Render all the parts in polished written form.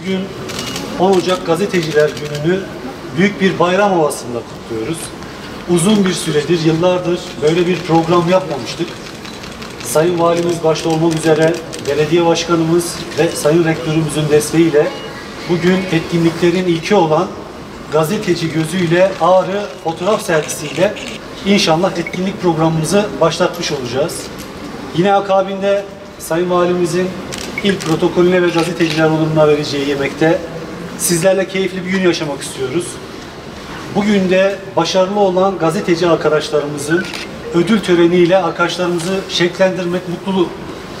Bugün 10 Ocak Gazeteciler Günü'nü büyük bir bayram havasında kutluyoruz. Uzun bir süredir, yıllardır böyle bir program yapmamıştık. Sayın Valimiz başta olmak üzere belediye başkanımız ve Sayın Rektörümüzün desteğiyle bugün etkinliklerin ilki olan gazeteci gözüyle Ağrı fotoğraf sergisiyle inşallah etkinlik programımızı başlatmış olacağız. Yine akabinde Sayın Valimizin ilk protokolüne ve gazeteciler onuruna vereceği yemekte sizlerle keyifli bir gün yaşamak istiyoruz. Bugün de başarılı olan gazeteci arkadaşlarımızın ödül töreniyle arkadaşlarımızı şevklendirmek, mutluluk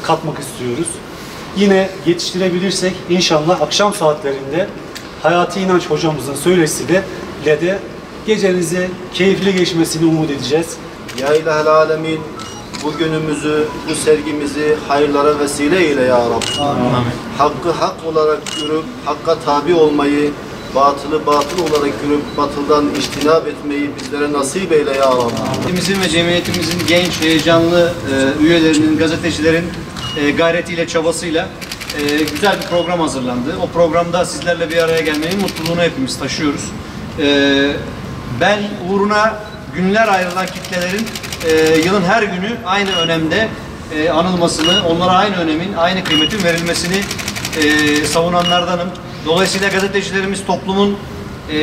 katmak istiyoruz. Yine yetiştirebilirsek inşallah akşam saatlerinde Hayati İnanç hocamızın söyleşisiyle de gecenizi keyifli geçmesini umut edeceğiz. Ya İlahel Alemin, bugünümüzü, bu sergimizi hayırlara vesile eyle ya Rabbi. Amin. Hakkı hak olarak görüp, hakka tabi olmayı, batılı batıl olarak görüp, batıldan içtinab etmeyi bizlere nasip eyle ya Rabbi. Cemiyetimizin ve cemiyetimizin genç, heyecanlı üyelerinin, gazetecilerin gayretiyle, çabasıyla güzel bir program hazırlandı. O programda sizlerle bir araya gelmenin mutluluğunu hepimiz taşıyoruz. Ben uğruna günler ayrılan kitlelerin yılın her günü aynı önemde anılmasını, onlara aynı önemin, aynı kıymetin verilmesini savunanlardanım. Dolayısıyla gazetecilerimiz toplumun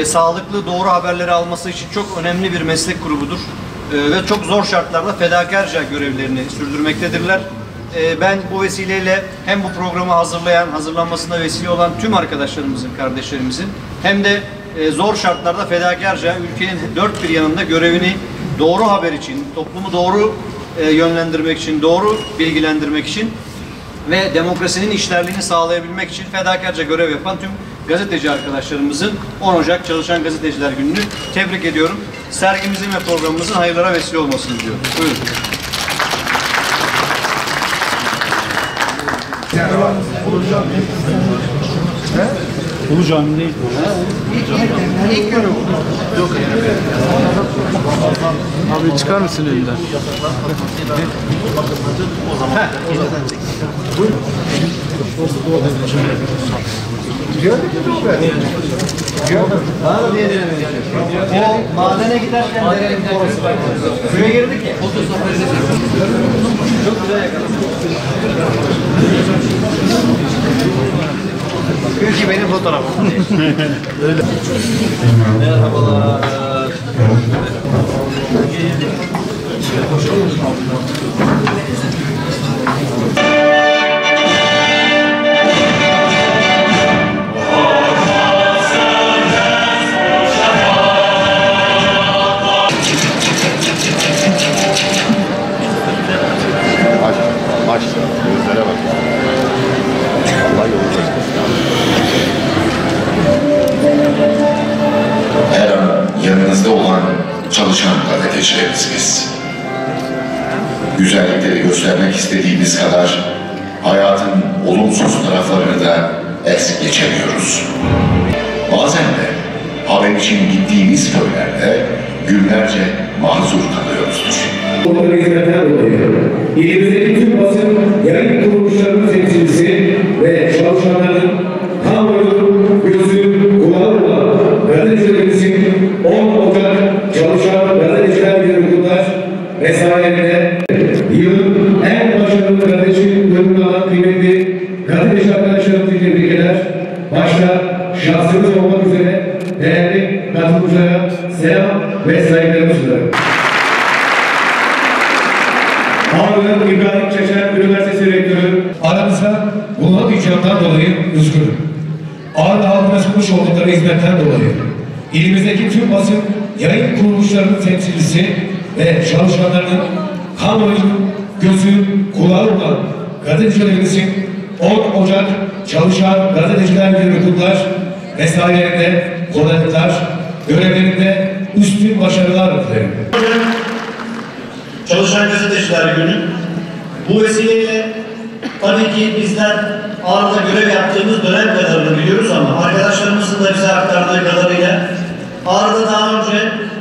sağlıklı, doğru haberleri alması için çok önemli bir meslek grubudur. Ve çok zor şartlarda fedakarca görevlerini sürdürmektedirler. Ben bu vesileyle hem bu programı hazırlayan, hazırlanmasına vesile olan tüm arkadaşlarımızın, kardeşlerimizin hem de zor şartlarda fedakarca ülkenin dört bir yanında görevini doğru haber için, toplumu doğru yönlendirmek için, doğru bilgilendirmek için ve demokrasinin işlerliğini sağlayabilmek için fedakarca görev yapan tüm gazeteci arkadaşlarımızın 10 Ocak Çalışan Gazeteciler Günü'nü tebrik ediyorum. Sergimizin ve programımızın hayırlara vesile olmasını diliyorum. Buyurun. Ulu Cami değil. İlk günü bu. Yok. Abi çıkar mısın elinden? O madene giderken derenin korusu var. Suya girdik ya. Çok güzel yakaladık. Çünkü benim fotoğrafım. Merhabalar. Aç, gözlere bak. Allah yolu göstersin. Her an yanınızda olan çalışan gazetecilerimiz biz. Güzellikleri göstermek istediğimiz kadar hayatın olumsuz taraflarını da es geçemiyoruz. Bazen de haber için gittiğimiz köylerde günlerce mahzur kalıyoruzdur. Onlara hizmetten dolayı ilimizdeki tüm basın yayın kuruluşlarının temsilcisi ve çalışanların kamuoyu gözü kulağı olan gazetecilerimizin 10 Ocak Çalışan Gazeteciler Günü kutlar mesailerinde yılın en başarılı gazeteci bölümünü alan kıymetli gazeteci arkadaşlarımızı tebrik eder. Başta şahsımız olmak üzere değerli katılımcılara selam ve saygılarımı sunarım. Ağrı İbrahim Çeşen Üniversitesi Rektörü aramızda bulunamayacağından dolayı üzgünüm. Ağrı halkına sunmuş oldukları hizmetten dolayı ilimizdeki tüm basın yayın kuruluşlarının temsilcisi ve çalışanlarının kamuoyu gözü kulağı olan gazetecilerimizin 10 Ocak Çalışan Gazeteciler Günü kutlar, mesailerinde kolaylıklar, görevlerinde üstün başarılar dilerim. Çalışan Gazeteciler Günü. Bu vesileyle tabii ki bizler Ağrı'da görev yaptığımız dönem kadarını biliyoruz ama arkadaşlarımızın da bize aktardığı kadarıyla Ağrı'da daha önce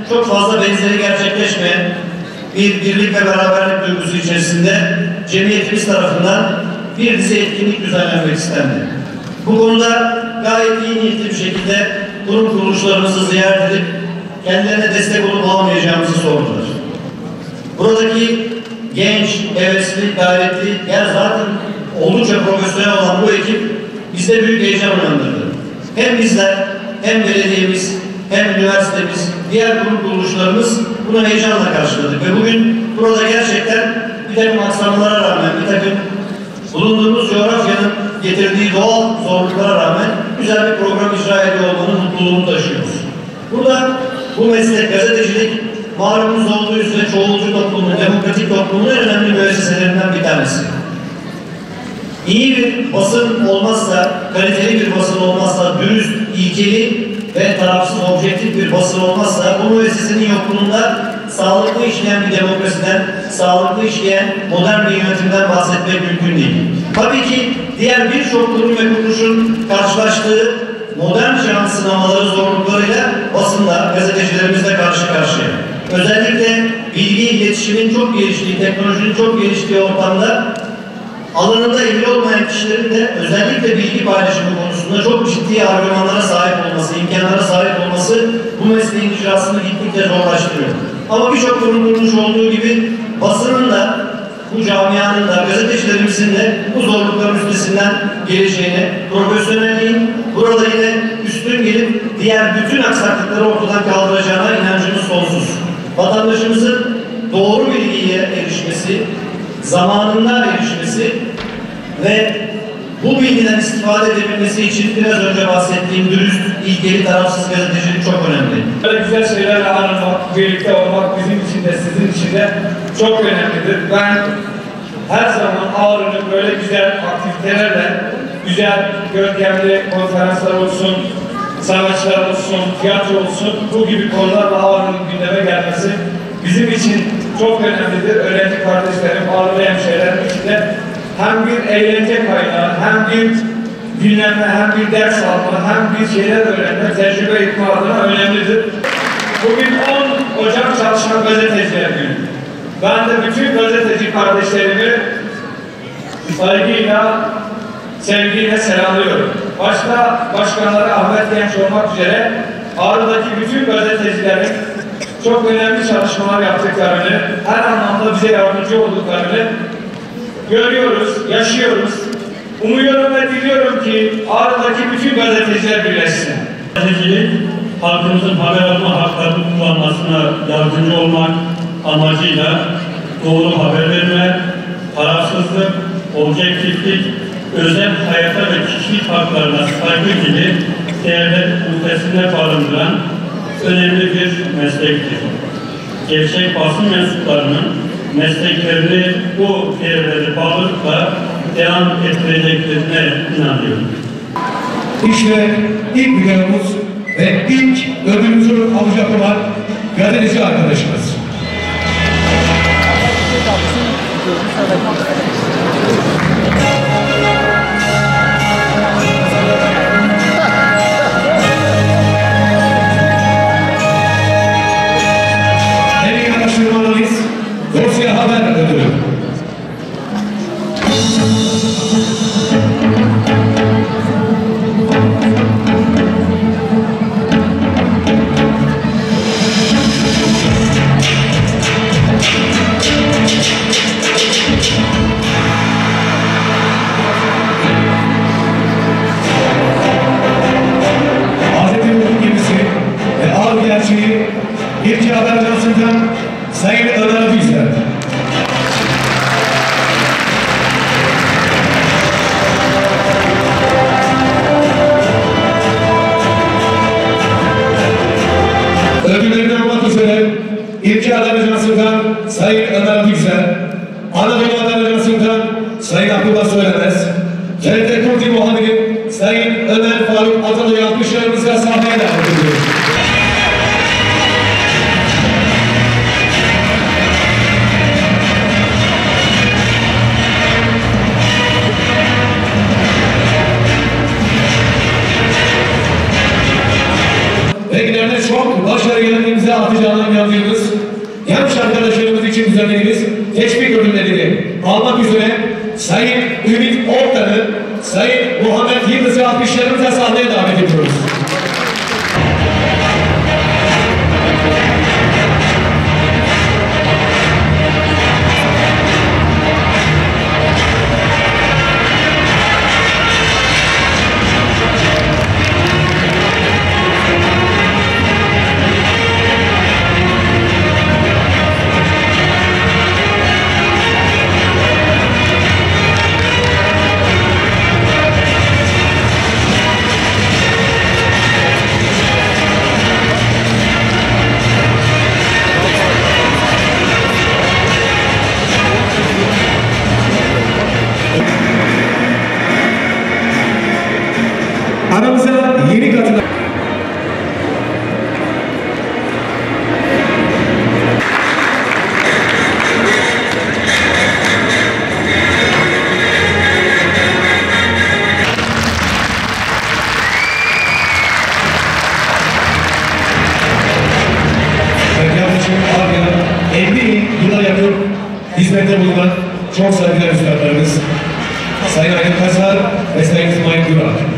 çok fazla benzeri gerçekleşmeyen bir birlik ve beraberlik duygusu içerisinde cemiyetimiz tarafından bir dizi etkinlik düzenlenmek istendi. Bu konuda gayet iyi niyetli bir şekilde kurum kuruluşlarımızı ziyaret edip kendilerine destek olup alamayacağımızı sordular. Buradaki genç, hevesli, gayretli, yani zaten oldukça profesyonel olan bu ekip bizde büyük heyecan uyandırdı. Hem bizler, hem belediyemiz, hem üniversitemiz, diğer kurum kuruluşlarımız buna heyecanla karşıladık. Ve bugün burada gerçekten bir takım aksamalara rağmen, bir takım bulunduğumuz coğrafyanın getirdiği doğal zorluklara rağmen güzel bir program icra ediyor olmanın mutluluğunu taşıyoruz. Burada bu meslek, gazetecilik, malumunuz olduğu üzere çoğulcu toplumun, demokratik toplumun en önemli müesseselerinden bir tanesi. İyi bir basın olmazsa, kaliteli bir basın olmazsa, dürüst, ilkeli ve tarafsız, objektif bir basın olmazsa, bu müessesenin yokluğunda sağlıklı işleyen bir demokrasiden, sağlıklı işleyen modern bir yönetimden bahsetmek mümkün değil. Tabii ki diğer birçok kurum ve kuruluşun karşılaştığı modern çağın sınamaları, zorluklarıyla basında, gazetecilerimizle karşı karşıya. Özellikle bilgi iletişimin çok geliştiği, teknolojinin çok geliştiği ortamda alanında ilgili olmayan kişilerin de özellikle bilgi paylaşımı konusunda çok ciddi argümanlara sahip olması, imkanlara sahip olması bu mesleğin icrasını gittikçe zorlaştırıyor. Ama birçok kurum kuruluş olduğu gibi basının da, bu camianın da, gazetecilerimizin de bu zorlukların üstesinden geleceğine, profesyonelliğin burada yine üstün gelip diğer bütün aksaklıkları ortadan kaldıracağına inancımız sonsuz. Vatandaşımızın doğru bilgiye erişmesi, zamanında erişmesi ve bu bilgiden istifade edebilmesi için biraz önce bahsettiğim dürüst, ilkeli, tarafsız gazetecilik çok önemli. Böyle güzel şeylerle anılmak, birlikte olmak bizim için de sizin için de çok önemlidir. Ben her zaman Ağrı'nın böyle güzel aktivitelerle, güzel görkemli konferanslar olsun, sanatçılar olsun, tiyatro olsun, bu gibi konularla Ağrı'nın gündeme gelmesi bizim için çok önemlidir. Öğrenci kardeşlerim, Ağrı'lı hemşehrilerim içinde hem bir eğlence kaynağı, hem bir dinlenme, hem bir ders alma, hem bir şeyler öğrenme, tecrübe etme adına önemlidir. Bugün 10 Ocak Çalışan Gazeteciler Günü. Ben de bütün gazeteci kardeşlerimi saygıyla, sevgiyle selamlıyorum. Başta başkanları Ahmet Genç olmak üzere Ağrı'daki bütün gazetecilerin çok önemli çalışmalar yaptıklarını, her anlamda bize yardımcı olduklarını görüyoruz, yaşıyoruz. Umuyorum ve diliyorum ki Ağrı'daki bütün gazeteciler birleşsin. Gazetecilik, halkımızın haber alma haklarını kullanmasına yardımcı olmak amacıyla doğru haber verme, tarafsızlık, objektiflik, özel hayata ve kişilik haklarına saygı gibi değerler ülkesinde barındıran önemli bir meslektir. Gerçek basın mensuplarının mesleklerini bu değerleri bağlılıkla devam ettireceklerine inanıyorum. İşte ilk videomuz ve ilk ödülümüzü alacak olan gazeteci arkadaşımız. En iyi araştırma analiz Dosya Haber Ödülü. İlçe Haber Ajansı'ndan Sayın Ömer Büyüzer. Ödüllerine olmak üzere İlçe Haber Ajansı'ndan Sayın Ömer Büyüzer, Anadolu Haber Ajansı'ndan Sayın Abdullah Söylemez, TRT Kurti Muhabiri Sayın Ömer Faruk Atalı'yı alkışlarımızla sahneye davet ediyoruz. Ve ileride çok başarılı imza atacağına inandığımız genç arkadaşlarımız için düzenlediğimiz teşvik ödüllerini almak üzere Sayın Ümit Ortan'ı, Sayın Muhammed Yıldız'ı Aramıza yeni katılan yaklaşık 50 yıla yakın hizmette bulunan çok saygıdeğer üstadlarımız Sayın Aydın Kazar ve Sayın İsmail Durak.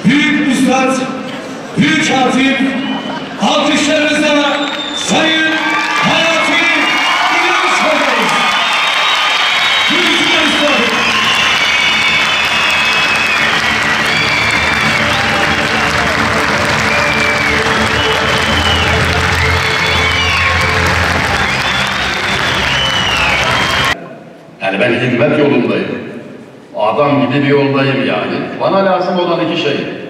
Büyük Üstad, Büyük Hatip, alkışlarınızla Sayın Hayati İlyas Bey. Büyük Üstad. Yani ben hizmet yolundayım. Adam gibi bir yoldayım yani. Bana lazım olan iki şey.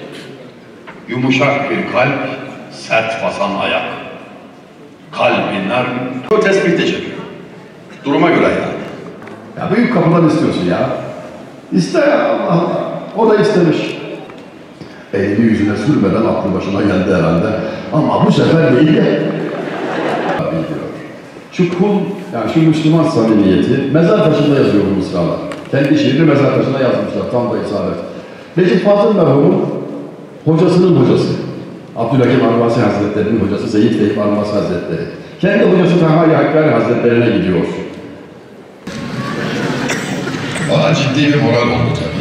Yumuşak bir kalp, sert basan ayak. Kalbinler o tespit çekiyor. Duruma göre yani. Ya büyük kapıdan istiyorsun ya. İste ya Allah Allah. O da istemiş. Elini yüzüne sürmeden aklı başına geldi herhalde. Ama bu sefer değil de. Şu kul, yani şu Müslüman samimiyeti mezar taşında yazıyor bu mısralar. Kendi şiirini mezar taşına yazmışlar, tam da isabet. Necip Fazıl merhumun hocasının hocası. Abdülhakim Arvasi Hazretleri'nin hocası Seyyid Fehim Arvasi Hazretleri. Kendi hocası Taha-i Hakkari Hazretlerine gidiyor. Bana ciddi bir moral oldu tabii.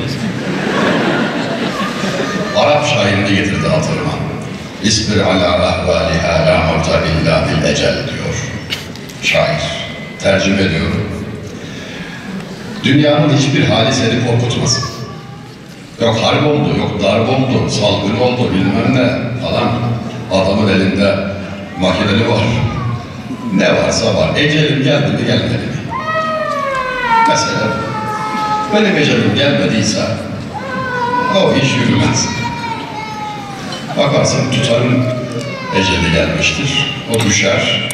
Arap şairini getirdi hatırıma. İsbir ala ahvaliha la murta illa bil ecel diyor. Şair. Tercüme ediyorum. Dünyanın hiçbir hali seni korkutmasın. Yok harp oldu, yok darp oldu, salgın oldu, bilmem ne falan. Adamın elinde makineli var. Ne varsa var. Ecelim geldi mi gelmedi mi? Mesela benim ecelim gelmediyse o iş yürümez. Bakarsın tutarın eceli gelmiştir. O düşer.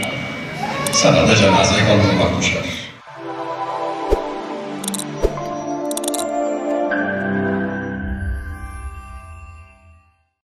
Sana da cenaze kaldırmak düşer.